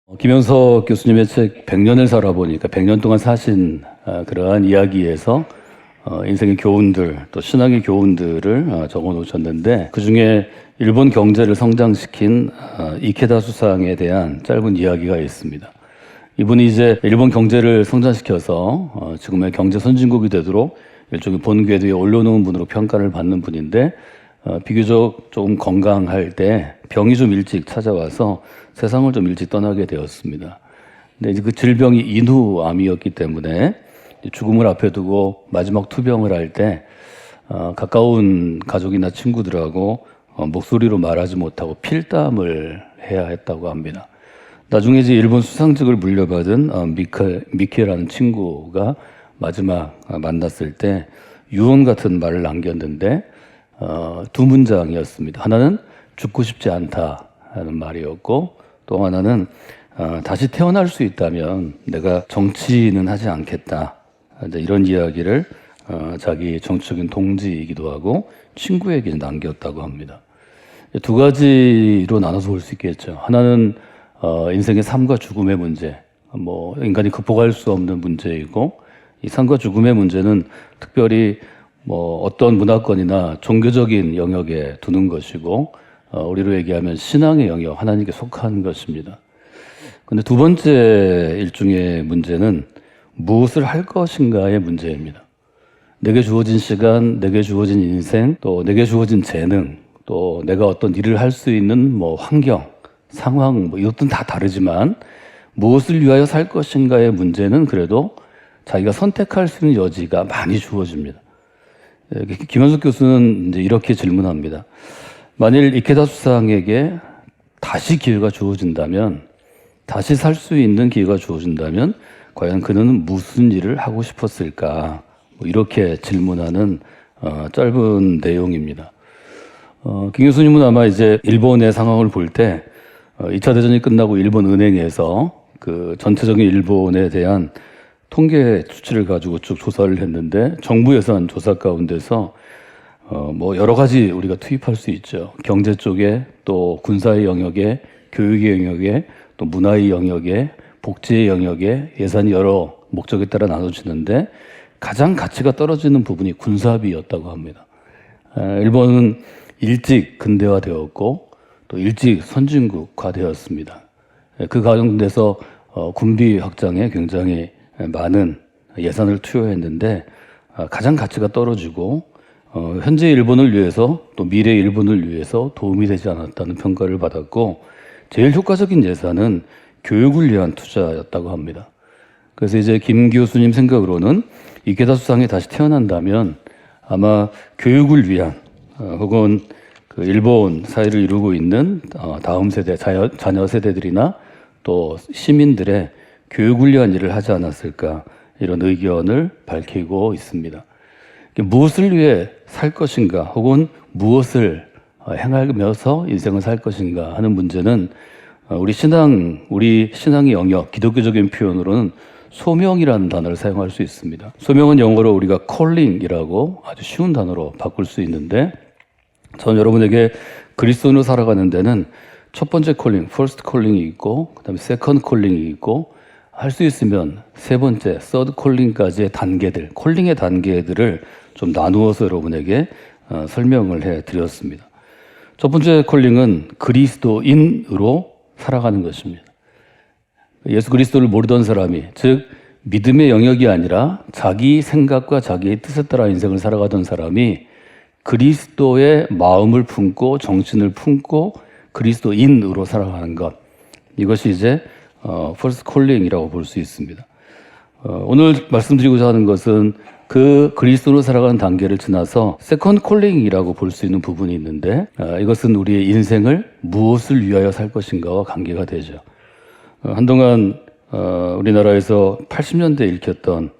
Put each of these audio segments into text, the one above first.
김영석 교수님의 책 100년을 살아보니까 100년 동안 사신 그러한 이야기에서 인생의 교훈들 또 신앙의 교훈들을 적어 놓으셨는데 그중에 일본 경제를 성장시킨 이케다 수상에 대한 짧은 이야기가 있습니다. 이분이 이제 일본 경제를 성장시켜서 지금의 경제 선진국이 되도록 일종의 본궤도에 올려놓은 분으로 평가를 받는 분인데 비교적 조금 건강할 때 병이 좀 일찍 찾아와서 세상을 좀 일찍 떠나게 되었습니다. 근데 이제 그 질병이 인후암이었기 때문에 죽음을 앞에 두고 마지막 투병을 할 때 가까운 가족이나 친구들하고 목소리로 말하지 못하고 필담을 해야 했다고 합니다. 나중에 이제 일본 수상직을 물려받은 미케라는 친구가 마지막 만났을 때 유언 같은 말을 남겼는데 두 문장이었습니다. 하나는 죽고 싶지 않다 하는 말이었고 또 하나는 다시 태어날 수 있다면 내가 정치는 하지 않겠다. 이런 이야기를 자기 정치적인 동지이기도 하고 친구에게 남겼다고 합니다. 두 가지로 나눠서 볼 수 있겠죠. 하나는 인생의 삶과 죽음의 문제, 인간이 극복할 수 없는 문제이고 이 삶과 죽음의 문제는 특별히 어떤 문화권이나 종교적인 영역에 두는 것이고 우리로 얘기하면 신앙의 영역, 하나님께 속한 것입니다. 근데 두 번째 일종의 문제는 무엇을 할 것인가의 문제입니다. 내게 주어진 시간, 내게 주어진 인생, 또 내게 주어진 재능, 또 내가 어떤 일을 할 수 있는 환경, 상황, 이것들은 다 다르지만 무엇을 위하여 살 것인가의 문제는 그래도 자기가 선택할 수 있는 여지가 많이 주어집니다. 김현숙 교수는 이제 이렇게 질문합니다. 만일 이케다 수상에게 다시 기회가 주어진다면, 다시 살 수 있는 기회가 주어진다면 과연 그는 무슨 일을 하고 싶었을까? 이렇게 질문하는 짧은 내용입니다. 김 교수님은 아마 이제 일본의 상황을 볼 때 2차 대전이 끝나고 일본 은행에서 그 전체적인 일본에 대한 통계 수치를 가지고 쭉 조사를 했는데 정부 예산 조사 가운데서 여러 가지 우리가 투입할 수 있죠. 경제 쪽에 또 군사의 영역에 교육의 영역에 또 문화의 영역에 복지의 영역에 예산이 여러 목적에 따라 나눠지는데 가장 가치가 떨어지는 부분이 군사비였다고 합니다. 일본은 일찍 근대화되었고 또 일찍 선진국화되었습니다. 그 가운데서 군비 확장에 굉장히 많은 예산을 투여했는데 가장 가치가 떨어지고 현재 일본을 위해서 또 미래 일본을 위해서 도움이 되지 않았다는 평가를 받았고 제일 효과적인 예산은 교육을 위한 투자였다고 합니다. 그래서 이제 김 교수님 생각으로는 이케다 수상이 다시 태어난다면 아마 교육을 위한 혹은 그 일본 사회를 이루고 있는 다음 세대 자녀 세대들이나 또 시민들의 교육을 위한 일을 하지 않았을까 이런 의견을 밝히고 있습니다. 무엇을 위해 살 것인가 혹은 무엇을 행하면서 인생을 살 것인가 하는 문제는 우리 신앙의 영역, 기독교적인 표현으로는 소명이라는 단어를 사용할 수 있습니다. 소명은 영어로 우리가 calling이라고 아주 쉬운 단어로 바꿀 수 있는데 전 여러분에게 그리스도인으로 살아가는 데는 첫 번째 calling, first calling이 있고 그다음에 second calling이 있고 할 수 있으면 세 번째, third calling까지의 단계들, 콜링의 단계들을 좀 나누어서 여러분에게 설명을 해드렸습니다. 첫 번째 콜링은 그리스도인으로 살아가는 것입니다. 예수 그리스도를 모르던 사람이, 즉 믿음의 영역이 아니라 자기 생각과 자기의 뜻에 따라 인생을 살아가던 사람이 그리스도의 마음을 품고 정신을 품고 그리스도인으로 살아가는 것, 이것이 이제 first calling이라고 볼 수 있습니다. 오늘 말씀드리고자 하는 것은 그 그리스도로 살아가는 단계를 지나서 second calling이라고 볼 수 있는 부분이 있는데 이것은 우리의 인생을 무엇을 위하여 살 것인가와 관계가 되죠. 한동안 우리나라에서 80년대에 읽혔던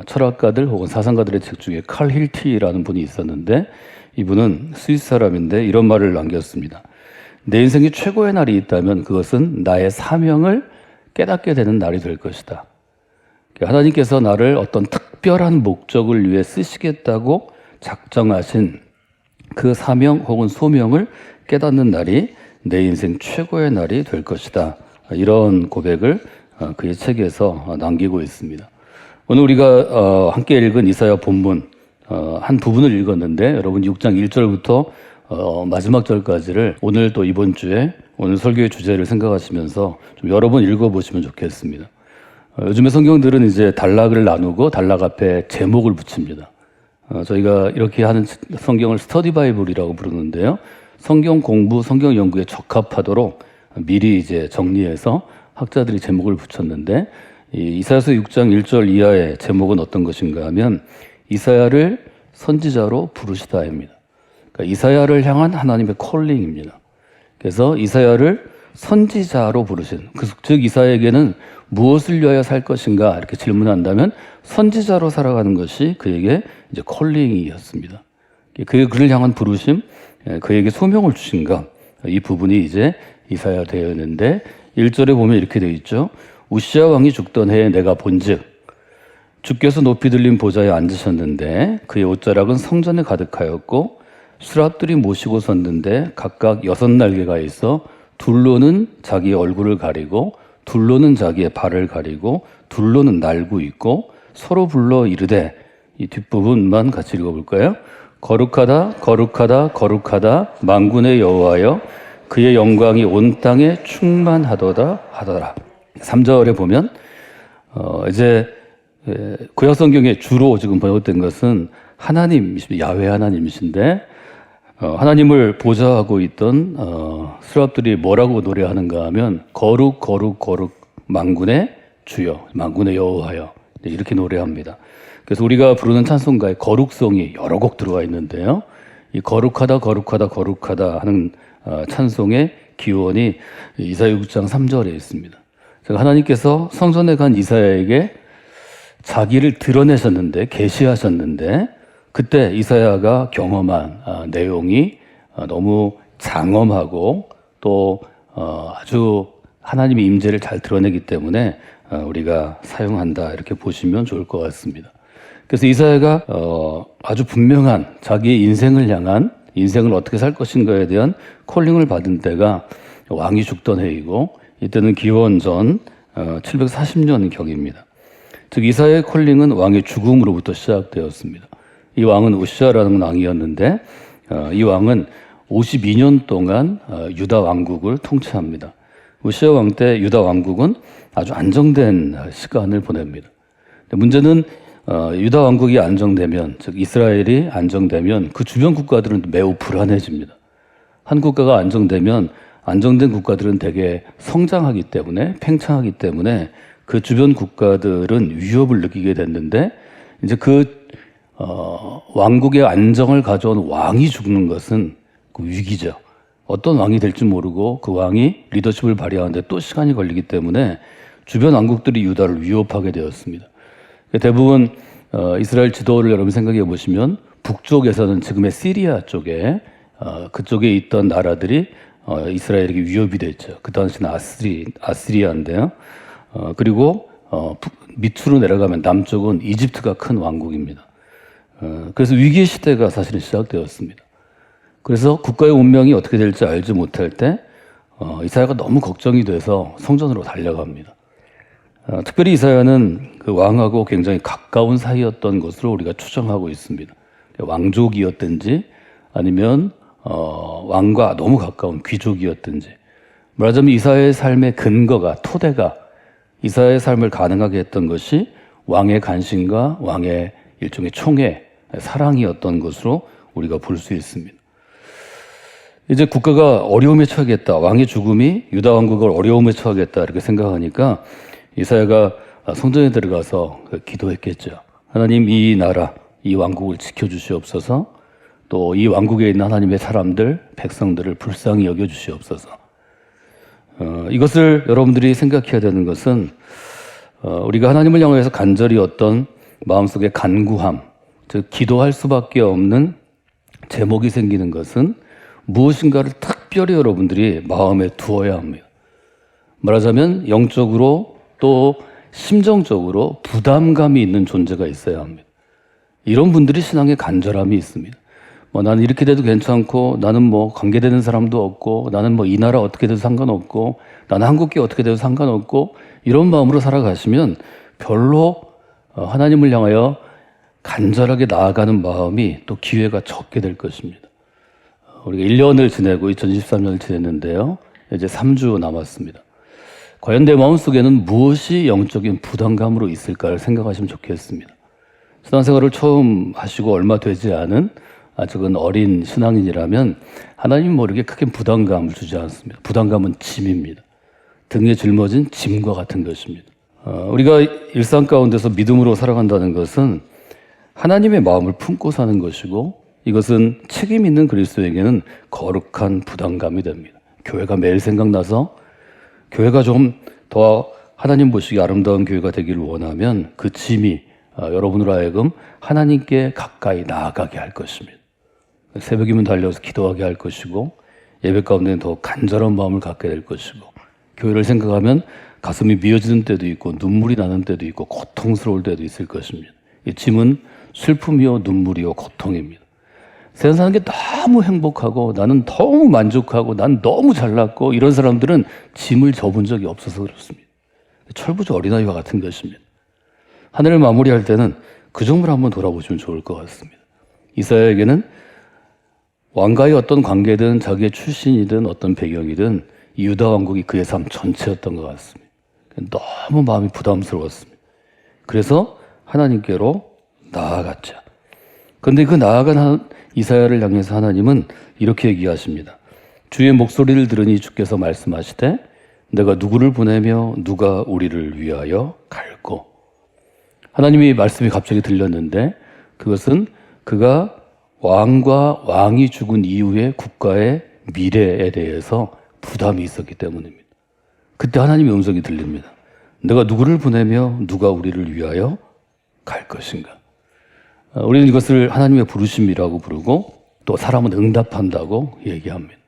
철학가들 혹은 사상가들의 책 중에 칼 힐티라는 분이 있었는데 이분은 스위스 사람인데 이런 말을 남겼습니다. 내 인생에 최고의 날이 있다면 그것은 나의 사명을 깨닫게 되는 날이 될 것이다. 하나님께서 나를 어떤 특별한 목적을 위해 쓰시겠다고 작정하신 그 사명 혹은 소명을 깨닫는 날이 내 인생 최고의 날이 될 것이다. 이런 고백을 그의 책에서 남기고 있습니다. 오늘 우리가 함께 읽은 이사야 본문 한 부분을 읽었는데 여러분 6장 1절부터 마지막 절까지를 오늘 또 이번 주에 오늘 설교의 주제를 생각하시면서 좀 여러 번 읽어보시면 좋겠습니다. 요즘에 성경들은 이제 단락을 나누고 단락 앞에 제목을 붙입니다. 저희가 이렇게 하는 성경을 스터디 바이블이라고 부르는데요. 성경 공부, 성경 연구에 적합하도록 미리 이제 정리해서 학자들이 제목을 붙였는데 이사야서 6장 1절 이하의 제목은 어떤 것인가 하면 이사야를 선지자로 부르시다입니다. 그러니까 이사야를 향한 하나님의 콜링입니다. 그래서 이사야를 선지자로 부르신, 즉 이사야에게는 무엇을 위하여 살 것인가 이렇게 질문한다면 선지자로 살아가는 것이 그에게 이제 콜링이었습니다. 그를 향한 부르심, 그에게 소명을 주신 것, 이 부분이 이제 이사야 되었는데 1절에 보면 이렇게 되어 있죠. 우시야 왕이 죽던 해에 내가 본즉 주께서 높이 들린 보좌에 앉으셨는데 그의 옷자락은 성전에 가득하였고 수랍들이 모시고 섰는데 각각 6날개가 있어 둘로는 자기의 얼굴을 가리고 둘로는 자기의 발을 가리고 둘로는 날고 있고 서로 불러 이르되 이 뒷부분만 같이 읽어볼까요? 거룩하다 거룩하다 거룩하다 만군의 여호와여 그의 영광이 온 땅에 충만하도다 하더라. 3절에 보면 이제 구약 성경에 주로 지금 번역된 것은 하나님이십니다. 야훼 하나님이신데 하나님을 보좌하고 있던 스랍들이 뭐라고 노래하는가 하면 거룩 거룩 거룩 만군의 주여 만군의 여호와여 이렇게 노래합니다. 그래서 우리가 부르는 찬송가에 거룩송이 여러 곡 들어와 있는데요. 이 거룩하다 거룩하다 거룩하다 하는 찬송의 기원이 이사야 6장 3절에 있습니다. 하나님께서 성전에 간 이사야에게 자기를 드러내셨는데 계시하셨는데 그때 이사야가 경험한 내용이 너무 장엄하고 또 아주 하나님의 임재를 잘 드러내기 때문에 우리가 사용한다 이렇게 보시면 좋을 것 같습니다. 그래서 이사야가 아주 분명한 자기의 인생을 향한 인생을 어떻게 살 것인가에 대한 콜링을 받은 때가 왕이 죽던 해이고 이때는 기원전 740년 경입니다. 즉 이사야의 콜링은 왕의 죽음으로부터 시작되었습니다. 이 왕은 우시아라는 왕이었는데 이 왕은 52년 동안 유다 왕국을 통치합니다. 우시아 왕 때 유다 왕국은 아주 안정된 시간을 보냅니다. 문제는 유다 왕국이 안정되면 즉 이스라엘이 안정되면 그 주변 국가들은 매우 불안해집니다. 한 국가가 안정되면 안정된 국가들은 대개 성장하기 때문에 팽창하기 때문에 그 주변 국가들은 위협을 느끼게 됐는데 이제 왕국의 안정을 가져온 왕이 죽는 것은 그 위기죠. 어떤 왕이 될지 모르고 그 왕이 리더십을 발휘하는데 또 시간이 걸리기 때문에 주변 왕국들이 유다를 위협하게 되었습니다. 대부분 이스라엘 지도를 여러분 생각해 보시면 북쪽에서는 지금의 시리아 쪽에 그쪽에 있던 나라들이 이스라엘에게 위협이 됐죠. 그 당시는 아시리아인데요. 그리고 밑으로 내려가면 남쪽은 이집트가 큰 왕국입니다. 그래서 위기의 시대가 사실은 시작되었습니다. 그래서 국가의 운명이 어떻게 될지 알지 못할 때 이사야가 너무 걱정이 돼서 성전으로 달려갑니다. 특별히 이사야는 그 왕하고 굉장히 가까운 사이였던 것으로 우리가 추정하고 있습니다. 왕족이었든지 아니면 왕과 너무 가까운 귀족이었든지 말하자면 이사야의 삶의 근거가 토대가 이사야의 삶을 가능하게 했던 것이 왕의 간신과 왕의 일종의 총애, 사랑이었던 것으로 우리가 볼 수 있습니다. 이제 국가가 어려움에 처하겠다. 왕의 죽음이 유다 왕국을 어려움에 처하겠다. 이렇게 생각하니까 이사야가 성전에 들어가서 기도했겠죠. 하나님 이 나라, 이 왕국을 지켜주시옵소서. 또 이 왕국에 있는 하나님의 사람들, 백성들을 불쌍히 여겨주시옵소서. 이것을 여러분들이 생각해야 되는 것은 우리가 하나님을 향해서 간절히 어떤 마음속의 간구함, 즉 기도할 수밖에 없는 제목이 생기는 것은 무엇인가를 특별히 여러분들이 마음에 두어야 합니다. 말하자면 영적으로 또 심정적으로 부담감이 있는 존재가 있어야 합니다. 이런 분들이 신앙에 간절함이 있습니다. 뭐 나는 이렇게 돼도 괜찮고, 나는 뭐 관계되는 사람도 없고, 나는 뭐 이 나라 어떻게 돼도 상관없고, 나는 한국계 어떻게 돼도 상관없고, 이런 마음으로 살아가시면 별로 하나님을 향하여 간절하게 나아가는 마음이 또 기회가 적게 될 것입니다. 우리가 1년을 지내고 2023년을 지냈는데요. 이제 3주 남았습니다. 과연 내 마음속에는 무엇이 영적인 부담감으로 있을까를 생각하시면 좋겠습니다. 신앙생활을 처음 하시고 얼마 되지 않은 아직은 어린 신앙인이라면 하나님 모르게 크게 부담감을 주지 않습니다. 부담감은 짐입니다. 등에 짊어진 짐과 같은 것입니다. 우리가 일상 가운데서 믿음으로 살아간다는 것은 하나님의 마음을 품고 사는 것이고, 이것은 책임 있는 그리스도에게는 거룩한 부담감이 됩니다. 교회가 매일 생각나서 교회가 좀 더 하나님 보시기 아름다운 교회가 되기를 원하면 그 짐이 여러분으로 하여금 하나님께 가까이 나아가게 할 것입니다. 새벽이면 달려서 기도하게 할 것이고, 예배 가운데는 더 간절한 마음을 갖게 될 것이고, 교회를 생각하면 가슴이 미어지는 때도 있고 눈물이 나는 때도 있고 고통스러울 때도 있을 것입니다. 이 짐은 슬픔이요 눈물이요 고통입니다. 세상 사는 게 너무 행복하고 나는 너무 만족하고 난 너무 잘났고 이런 사람들은 짐을 져본 적이 없어서 그렇습니다. 철부지 어린아이와 같은 것입니다. 한 해를 마무리할 때는 그 점을 한번 돌아보시면 좋을 것 같습니다. 이사야에게는 왕과의 어떤 관계든 자기의 출신이든 어떤 배경이든 유다 왕국이 그의 삶 전체였던 것 같습니다. 너무 마음이 부담스러웠습니다. 그래서 하나님께로 나아갔죠. 그런데 그 나아간 이사야를 향해서 하나님은 이렇게 얘기하십니다. 주의 목소리를 들으니 주께서 말씀하시되 내가 누구를 보내며 누가 우리를 위하여 갈고. 하나님이 말씀이 갑자기 들렸는데 그것은 그가 왕과 왕이 죽은 이후의 국가의 미래에 대해서 부담이 있었기 때문입니다. 그때 하나님의 음성이 들립니다. 내가 누구를 보내며 누가 우리를 위하여 갈 것인가. 우리는 이것을 하나님의 부르심이라고 부르고 또 사람은 응답한다고 얘기합니다.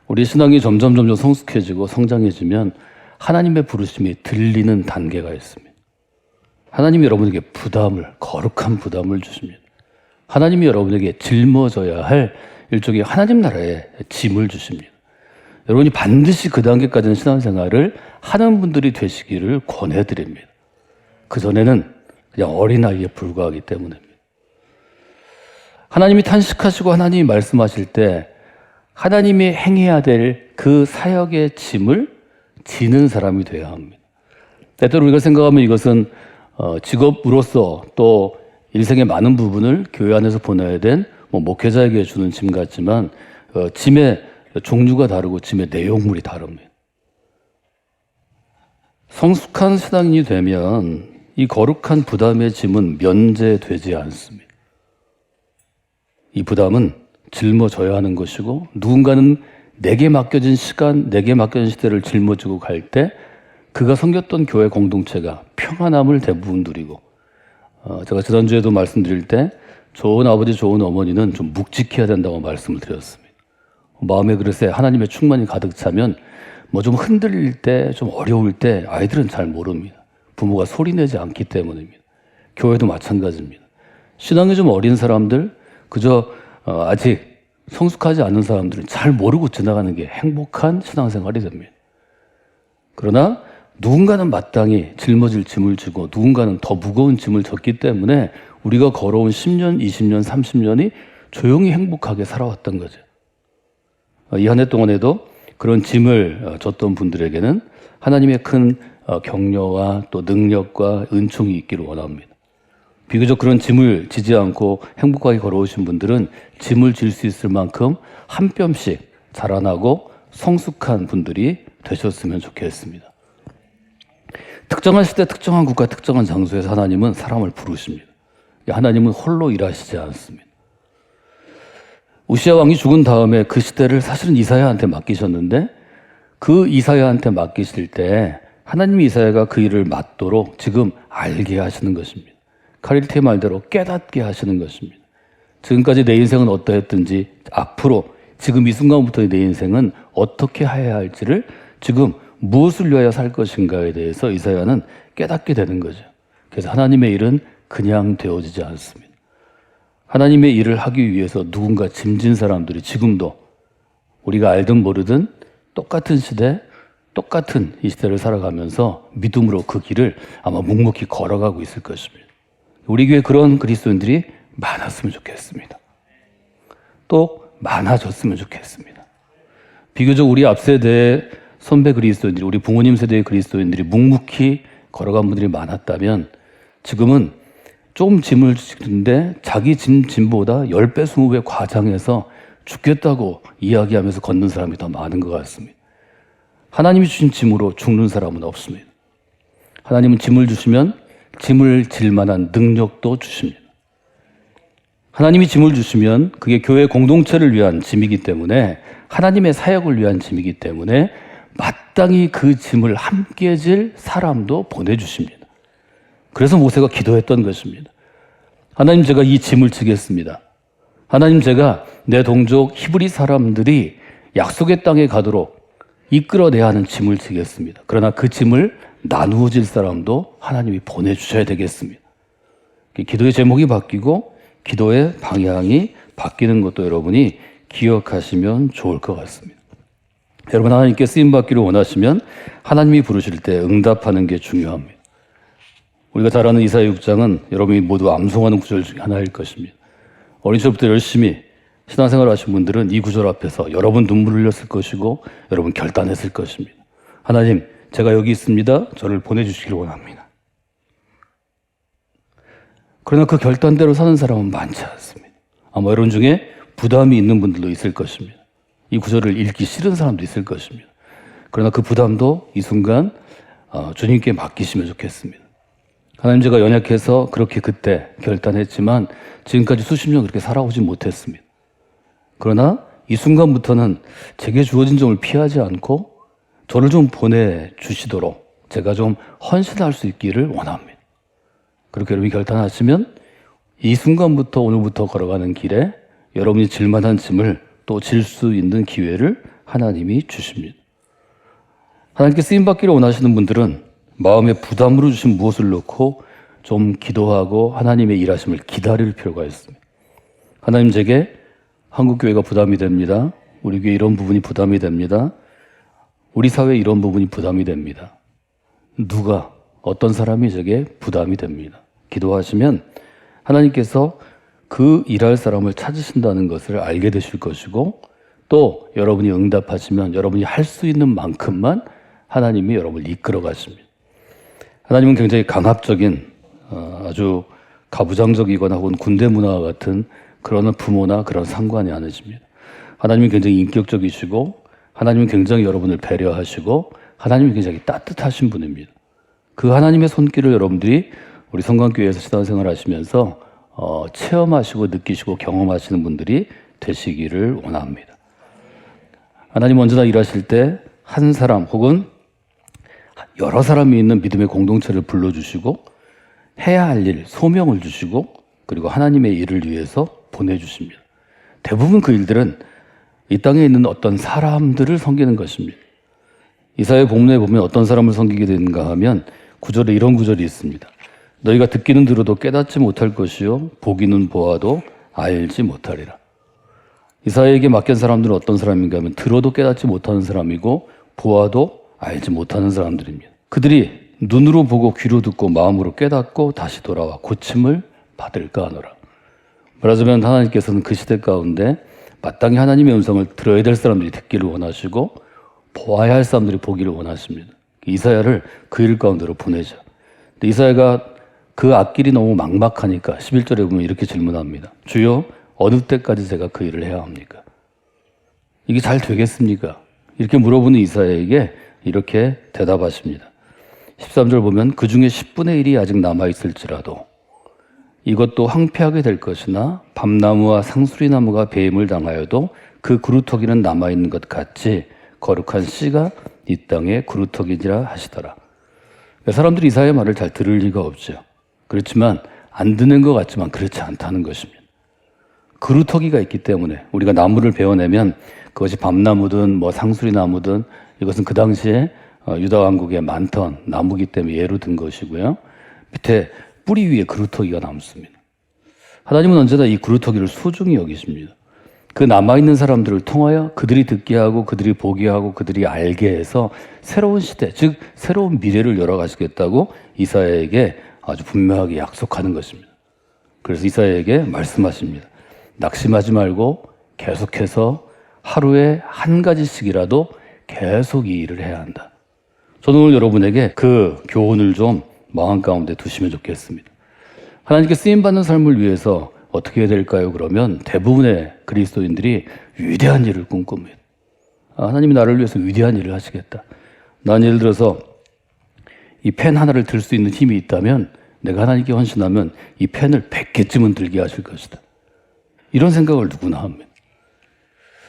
우리 신앙이 점점 성숙해지고 성장해지면 하나님의 부르심이 들리는 단계가 있습니다. 하나님이 여러분에게 거룩한 부담을 주십니다. 하나님이 여러분에게 짊어져야 할 일종의 하나님 나라의 짐을 주십니다. 여러분이 반드시 그 단계까지는 신앙생활을 하는 분들이 되시기를 권해드립니다. 그전에는 그냥 어린아이에 불과하기 때문입니다. 하나님이 탄식하시고 하나님이 말씀하실 때 하나님이 행해야 될 그 사역의 짐을 지는 사람이 되어야 합니다. 때때로 우리가 생각하면 이것은 직업으로서 또 인생의 많은 부분을 교회 안에서 보내야 된 목회자에게 주는 짐 같지만 짐의 종류가 다르고 짐의 내용물이 다릅니다. 성숙한 신앙인이 되면 이 거룩한 부담의 짐은 면제되지 않습니다. 이 부담은 짊어져야 하는 것이고 누군가는 내게 맡겨진 시간, 내게 맡겨진 시대를 짊어지고 갈 때 그가 섬겼던 교회 공동체가 평안함을 대부분 누리고 제가 지난주에도 말씀드릴 때 좋은 아버지, 좋은 어머니는 좀 묵직해야 된다고 말씀을 드렸습니다. 마음의 그릇에 하나님의 충만이 가득 차면 좀 흔들릴 때, 좀 어려울 때 아이들은 잘 모릅니다. 부모가 소리내지 않기 때문입니다. 교회도 마찬가지입니다. 신앙이 좀 어린 사람들, 그저 아직 성숙하지 않은 사람들은 잘 모르고 지나가는 게 행복한 신앙생활이 됩니다. 그러나 누군가는 마땅히 짊어질 짐을 지고 누군가는 더 무거운 짐을 졌기 때문에 우리가 걸어온 10년, 20년, 30년이 조용히 행복하게 살아왔던 거죠. 이 한 해 동안에도 그런 짐을 졌던 분들에게는 하나님의 큰 격려와 또 능력과 은총이 있기를 원합니다. 비교적 그런 짐을 지지 않고 행복하게 걸어오신 분들은 짐을 질 수 있을 만큼 한 뼘씩 자라나고 성숙한 분들이 되셨으면 좋겠습니다. 특정한 시대, 특정한 국가, 특정한 장소에서 하나님은 사람을 부르십니다. 하나님은 홀로 일하시지 않습니다. 우시아 왕이 죽은 다음에 그 시대를 사실은 이사야한테 맡기셨는데 그 이사야한테 맡기실 때 하나님이 이사야가 그 일을 맡도록 지금 알게 하시는 것입니다. 카릴티의 말대로 깨닫게 하시는 것입니다. 지금까지 내 인생은 어떠했든지 앞으로 지금 이 순간부터의 내 인생은 어떻게 해야 할지를 지금 무엇을 위하여 살 것인가에 대해서 이사야는 깨닫게 되는 거죠. 그래서 하나님의 일은 그냥 되어지지 않습니다. 하나님의 일을 하기 위해서 누군가 짐진 사람들이 지금도 우리가 알든 모르든 똑같은 시대, 똑같은 이 시대를 살아가면서 믿음으로 그 길을 아마 묵묵히 걸어가고 있을 것입니다. 우리 교회 그런 그리스도인들이 많았으면 좋겠습니다. 또 많아졌으면 좋겠습니다. 비교적 우리 앞세대의 선배 그리스도인들이, 우리 부모님 세대의 그리스도인들이 묵묵히 걸어간 분들이 많았다면 지금은 조금 짐을 지는데 자기 짐보다 10배, 20배 과장해서 죽겠다고 이야기하면서 걷는 사람이 더 많은 것 같습니다. 하나님이 주신 짐으로 죽는 사람은 없습니다. 하나님은 짐을 주시면 짐을 질 만한 능력도 주십니다. 하나님이 짐을 주시면 그게 교회 공동체를 위한 짐이기 때문에, 하나님의 사역을 위한 짐이기 때문에 마땅히 그 짐을 함께 질 사람도 보내주십니다. 그래서 모세가 기도했던 것입니다. 하나님, 제가 이 짐을 지겠습니다. 하나님, 제가 내 동족 히브리 사람들이 약속의 땅에 가도록 이끌어내야 하는 짐을 지겠습니다. 그러나 그 짐을 나누어 질 사람도 하나님이 보내주셔야 되겠습니다. 기도의 제목이 바뀌고 기도의 방향이 바뀌는 것도 여러분이 기억하시면 좋을 것 같습니다. 여러분, 하나님께 쓰임받기를 원하시면 하나님이 부르실 때 응답하는 게 중요합니다. 우리가 잘 아는 이사야 6장은 여러분이 모두 암송하는 구절 중에 하나일 것입니다. 어린 시절부터 열심히 신앙생활 하신 분들은 이 구절 앞에서 여러분 눈물을 흘렸을 것이고 여러분 결단했을 것입니다. 하나님, 제가 여기 있습니다. 저를 보내주시길 원합니다. 그러나 그 결단대로 사는 사람은 많지 않습니다. 아마 여러분 중에 부담이 있는 분들도 있을 것입니다. 이 구절을 읽기 싫은 사람도 있을 것입니다. 그러나 그 부담도 이 순간 주님께 맡기시면 좋겠습니다. 하나님, 제가 연약해서 그렇게 그때 결단했지만 지금까지 수십 년 그렇게 살아오지 못했습니다. 그러나 이 순간부터는 제게 주어진 점을 피하지 않고 저를 좀 보내주시도록 제가 좀 헌신할 수 있기를 원합니다. 그렇게 여러분이 결단하시면 이 순간부터, 오늘부터 걸어가는 길에 여러분이 질 만한 짐을 또 질 수 있는 기회를 하나님이 주십니다. 하나님께 쓰임받기를 원하시는 분들은 마음에 부담으로 주신 무엇을 놓고 좀 기도하고 하나님의 일하심을 기다릴 필요가 있습니다. 하나님, 제게 한국교회가 부담이 됩니다. 우리 교회 이런 부분이 부담이 됩니다. 우리 사회 이런 부분이 부담이 됩니다. 누가, 어떤 사람이 제게 부담이 됩니다. 기도하시면 하나님께서 그 일할 사람을 찾으신다는 것을 알게 되실 것이고, 또 여러분이 응답하시면 여러분이 할 수 있는 만큼만 하나님이 여러분을 이끌어 가십니다. 하나님은 굉장히 강압적인, 아주 가부장적이거나 혹은 군대 문화와 같은 그런 부모나 그런 상관이 아니십니다. 하나님은 굉장히 인격적이시고, 하나님은 굉장히 여러분을 배려하시고, 하나님은 굉장히 따뜻하신 분입니다. 그 하나님의 손길을 여러분들이 우리 성광교회에서 신앙생활 하시면서 체험하시고 느끼시고 경험하시는 분들이 되시기를 원합니다. 하나님 언제나 일하실 때 한 사람 혹은 여러 사람이 있는 믿음의 공동체를 불러주시고 해야 할 일, 소명을 주시고 그리고 하나님의 일을 위해서 보내주십니다. 대부분 그 일들은 이 땅에 있는 어떤 사람들을 섬기는 것입니다. 이사야 본문에 보면 어떤 사람을 섬기게 되는가 하면 구절에 이런 구절이 있습니다. 너희가 듣기는 들어도 깨닫지 못할 것이요 보기는 보아도 알지 못하리라. 이사야에게 맡긴 사람들은 어떤 사람인가 하면 들어도 깨닫지 못하는 사람이고 보아도 알지 못하는 사람들입니다. 그들이 눈으로 보고 귀로 듣고 마음으로 깨닫고 다시 돌아와 고침을 받을까 하노라. 말하자면 하나님께서는 그 시대 가운데 마땅히 하나님의 음성을 들어야 될 사람들이 듣기를 원하시고 보아야 할 사람들이 보기를 원하십니다. 이사야를 그 일 가운데로 보내자. 근데 이사야가 그 앞길이 너무 막막하니까 11절에 보면 이렇게 질문합니다. 주여, 어느 때까지 제가 그 일을 해야 합니까? 이게 잘 되겠습니까? 이렇게 물어보는 이사야에게 이렇게 대답하십니다. 13절 보면 그 중에 10분의 1이 아직 남아있을지라도 이것도 황폐하게 될 것이나 밤나무와 상수리나무가 배임을 당하여도 그 그루터기는 남아있는 것 같이 거룩한 씨가 이 땅에 그루터기니라 하시더라. 사람들이 이사야의 말을 잘 들을 리가 없죠. 그렇지만 안 듣는 것 같지만 그렇지 않다는 것입니다. 그루터기가 있기 때문에 우리가 나무를 베어내면 그것이 밤나무든 뭐 상수리나무든 이것은 그 당시에 유다 왕국에 많던 나무기 때문에 예로 든 것이고요. 밑에 뿌리 위에 그루터기가 남습니다. 하나님은 언제나 이 구루터기를 소중히 여기십니다. 그 남아있는 사람들을 통하여 그들이 듣게 하고 그들이 보게 하고 그들이 알게 해서 새로운 시대, 즉 새로운 미래를 열어가시겠다고 이사야에게 아주 분명하게 약속하는 것입니다. 그래서 이사야에게 말씀하십니다. 낙심하지 말고 계속해서 하루에 한 가지씩이라도 계속 이 일을 해야 한다. 저는 오늘 여러분에게 그 교훈을 좀 마음 가운데 두시면 좋겠습니다. 하나님께 쓰임받는 삶을 위해서 어떻게 해야 될까요? 그러면 대부분의 그리스도인들이 위대한 일을 꿈꿉니다. 하나님이 나를 위해서 위대한 일을 하시겠다. 난 예를 들어서 이 펜 하나를 들 수 있는 힘이 있다면 내가 하나님께 헌신하면 이 펜을 100개쯤은 들게 하실 것이다. 이런 생각을 누구나 합니다.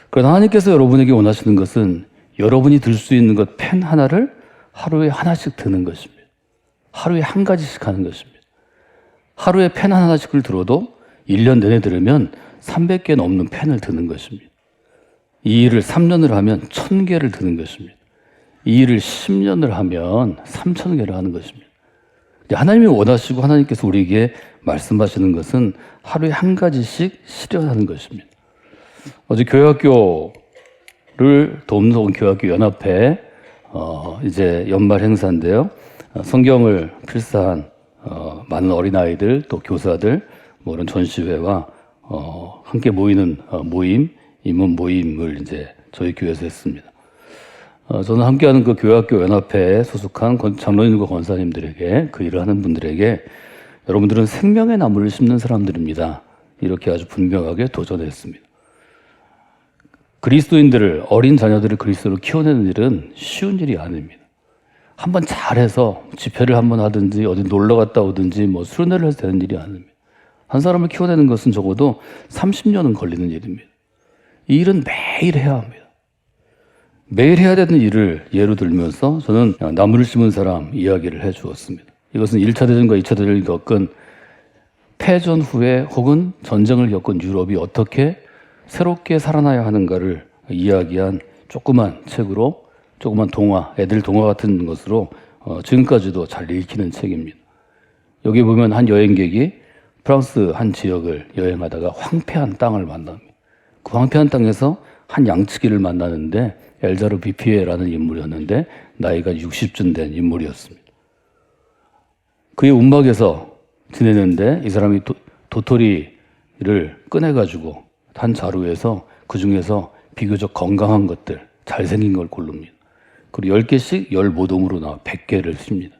그러나 하나님께서 여러분에게 원하시는 것은 여러분이 들 수 있는 것 펜 하나를 하루에 하나씩 드는 것입니다. 하루에 한 가지씩 하는 것입니다. 하루에 펜 하나씩을 들어도 1년 내내 들으면 300개 넘는 펜을 드는 것입니다. 이 일을 3년을 하면 1000개를 드는 것입니다. 이 일을 10년을 하면 3000개를 하는 것입니다. 하나님이 원하시고 하나님께서 우리에게 말씀하시는 것은 하루에 한 가지씩 실현하는 것입니다. 어제 교회학교를 돕는 교회학교 연합회 이제 연말 행사인데요. 성경을 필사한 많은 어린아이들 또 교사들 뭐 이런 전시회와 함께 모이는 모임, 임원 모임을 이제 저희 교회에서 했습니다. 저는 함께하는 그 교회학교 연합회에 소속한 장로님과 권사님들에게 그 일을 하는 분들에게 여러분들은 생명의 나무를 심는 사람들입니다. 이렇게 아주 분명하게 도전했습니다. 그리스도인들을 어린 자녀들을 그리스도로 키워내는 일은 쉬운 일이 아닙니다. 한번 잘해서 집회를 한번 하든지 어디 놀러 갔다 오든지 뭐 수련회를 해서 되는 일이 아닙니다. 한 사람을 키워내는 것은 적어도 30년은 걸리는 일입니다. 이 일은 매일 해야 합니다. 매일 해야 되는 일을 예로 들면서 저는 나무를 심은 사람 이야기를 해 주었습니다. 이것은 1차 대전과 2차 대전을 겪은 패전 후에 혹은 전쟁을 겪은 유럽이 어떻게 새롭게 살아나야 하는가를 이야기한 조그만 책으로, 조그만 동화, 애들 동화 같은 것으로 지금까지도 잘 읽히는 책입니다. 여기 보면 한 여행객이 프랑스 한 지역을 여행하다가 황폐한 땅을 만납니다. 그 황폐한 땅에서 한 양치기를 만나는데 엘자르 비피에라는 인물이었는데 나이가 60쯤 된 인물이었습니다. 그의 움막에서 지내는데 이 사람이 도토리를 꺼내가지고 한 자루에서 그 중에서 비교적 건강한 것들, 잘생긴 걸 고릅니다. 그리고 10개씩 10모동으로 나와 100개를 씁니다.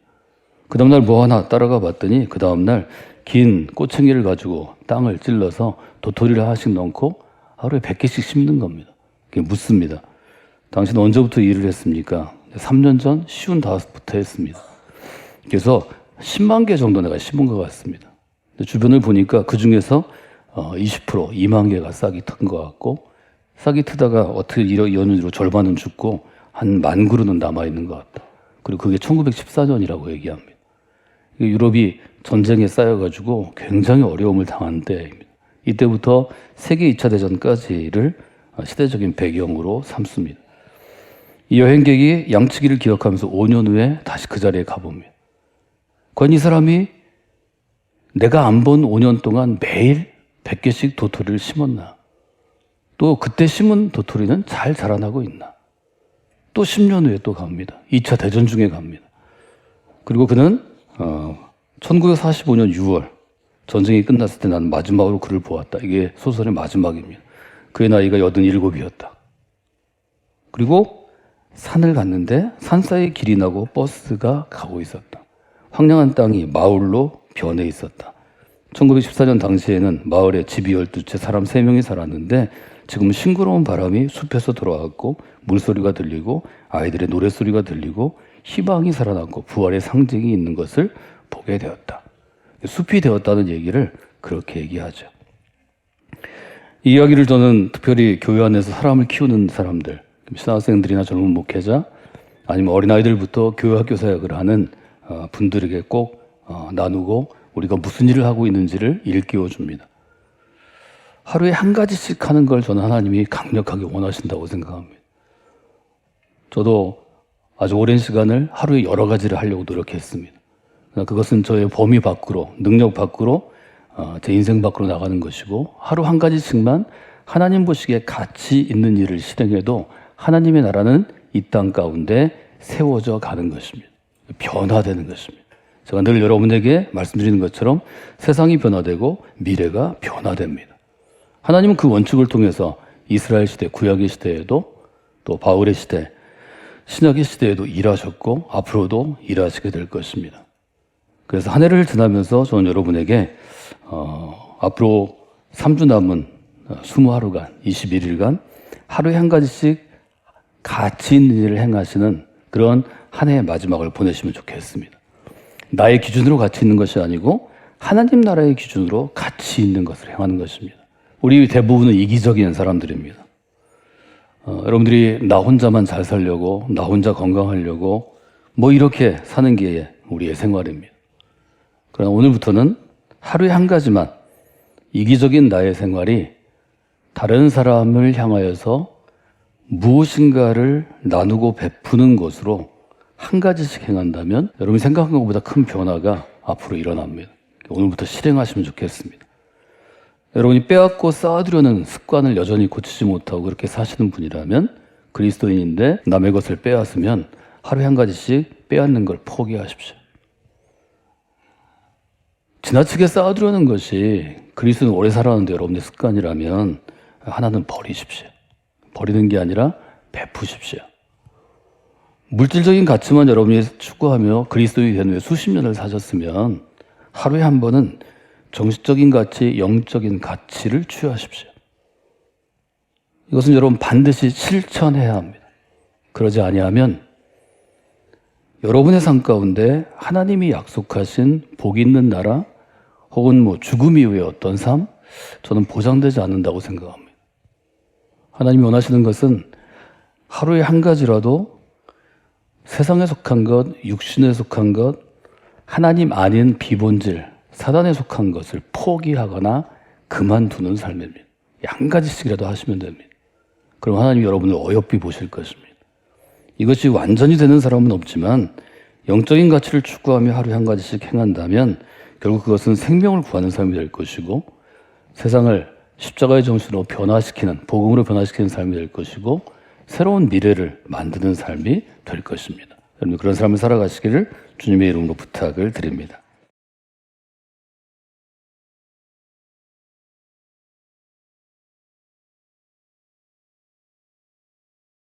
그 다음날 뭐 하나 따라가 봤더니 그 다음날 긴 꼬챙이를 가지고 땅을 찔러서 도토리를 하나씩 넣고 하루에 100개씩 심는 겁니다. 그게 묻습니다. 당신 언제부터 일을 했습니까? 3년 전 55부터 했습니다. 그래서 10만 개 정도 내가 심은 것 같습니다. 주변을 보니까 그 중에서 20%, 2만 개가 싹이 튼 것 같고 싹이 트다가 어떻게 연으로 절반은 죽고 한 10,000그루는 남아있는 것 같다. 그리고 그게 1914년이라고 얘기합니다. 유럽이 전쟁에 쌓여가지고 굉장히 어려움을 당한 때입니다. 이때부터 세계 2차 대전까지를 시대적인 배경으로 삼습니다. 이 여행객이 양치기를 기억하면서 5년 후에 다시 그 자리에 가봅니다. 과연 이 사람이 내가 안 본 5년 동안 매일 100개씩 도토리를 심었나? 또 그때 심은 도토리는 잘 자라나고 있나? 또 10년 후에 또 갑니다. 2차 대전 중에 갑니다. 그리고 그는 1945년 6월 전쟁이 끝났을 때 난 마지막으로 그를 보았다. 이게 소설의 마지막입니다. 그의 나이가 87이었다. 그리고 산을 갔는데 산 사이에 길이 나고 버스가 가고 있었다. 황량한 땅이 마을로 변해 있었다. 1914년 당시에는 마을에 집이 12채 사람 3명이 살았는데 지금은 싱그러운 바람이 숲에서 돌아왔고 물소리가 들리고 아이들의 노랫소리가 들리고 희망이 살아났고 부활의 상징이 있는 것을 보게 되었다. 숲이 되었다는 얘기를 그렇게 얘기하죠. 이 이야기를 저는 특별히 교회 안에서 사람을 키우는 사람들, 신학생들이나 젊은 목회자 아니면 어린아이들부터 교회 학교 사역을 하는 분들에게 꼭 나누고 우리가 무슨 일을 하고 있는지를 일깨워 줍니다. 하루에 한 가지씩 하는 걸 저는 하나님이 강력하게 원하신다고 생각합니다. 저도 아주 오랜 시간을 하루에 여러 가지를 하려고 노력했습니다. 그것은 저의 범위 밖으로, 능력 밖으로 제 인생 밖으로 나가는 것이고 하루 한 가지씩만 하나님 보시기에 가치 있는 일을 실행해도 하나님의 나라는 이 땅 가운데 세워져 가는 것입니다. 변화되는 것입니다. 제가 늘 여러분에게 말씀드리는 것처럼 세상이 변화되고 미래가 변화됩니다. 하나님은 그 원칙을 통해서 이스라엘 시대, 구약의 시대에도 또 바울의 시대, 신약의 시대에도 일하셨고 앞으로도 일하시게 될 것입니다. 그래서 한 해를 지나면서 저는 여러분에게 앞으로 3주 남은 20하루간, 21일간 하루에 한 가지씩 가치 있는 일을 행하시는 그런 한 해의 마지막을 보내시면 좋겠습니다. 나의 기준으로 가치 있는 것이 아니고 하나님 나라의 기준으로 가치 있는 것을 행하는 것입니다. 우리 대부분은 이기적인 사람들입니다. 여러분들이 나 혼자만 잘 살려고, 나 혼자 건강하려고 뭐 이렇게 사는 게 우리의 생활입니다. 그러나 오늘부터는 하루에 한 가지만 이기적인 나의 생활이 다른 사람을 향하여서 무엇인가를 나누고 베푸는 것으로 한 가지씩 행한다면 여러분이 생각한 것보다 큰 변화가 앞으로 일어납니다. 오늘부터 실행하시면 좋겠습니다. 여러분이 빼앗고 쌓아두려는 습관을 여전히 고치지 못하고 그렇게 사시는 분이라면 그리스도인인데 남의 것을 빼앗으면 하루에 한 가지씩 빼앗는 걸 포기하십시오. 지나치게 쌓아두려는 것이 그리스도는 오래 살아왔는데 여러분의 습관이라면 하나는 버리십시오. 버리는 게 아니라 베푸십시오. 물질적인 가치만 여러분이 추구하며 그리스도인이 되는 후에 수십 년을 사셨으면 하루에 한 번은 정신적인 가치, 영적인 가치를 취하십시오. 이것은 여러분 반드시 실천해야 합니다. 그러지 아니하면 여러분의 삶 가운데 하나님이 약속하신 복 있는 나라 혹은 죽음 이후의 어떤 삶, 저는 보장되지 않는다고 생각합니다. 하나님이 원하시는 것은 하루에 한 가지라도 세상에 속한 것, 육신에 속한 것, 하나님 아닌 비본질, 사단에 속한 것을 포기하거나 그만두는 삶입니다. 한 가지씩이라도 하시면 됩니다. 그럼 하나님이 여러분을 어여삐 보실 것입니다. 이것이 완전히 되는 사람은 없지만 영적인 가치를 추구하며 하루에 한 가지씩 행한다면 결국 그것은 생명을 구하는 삶이 될 것이고 세상을 십자가의 정신으로 변화시키는, 복음으로 변화시키는 삶이 될 것이고 새로운 미래를 만드는 삶이 될 것입니다. 여러분 그런 삶을 살아가시기를 주님의 이름으로 부탁을 드립니다.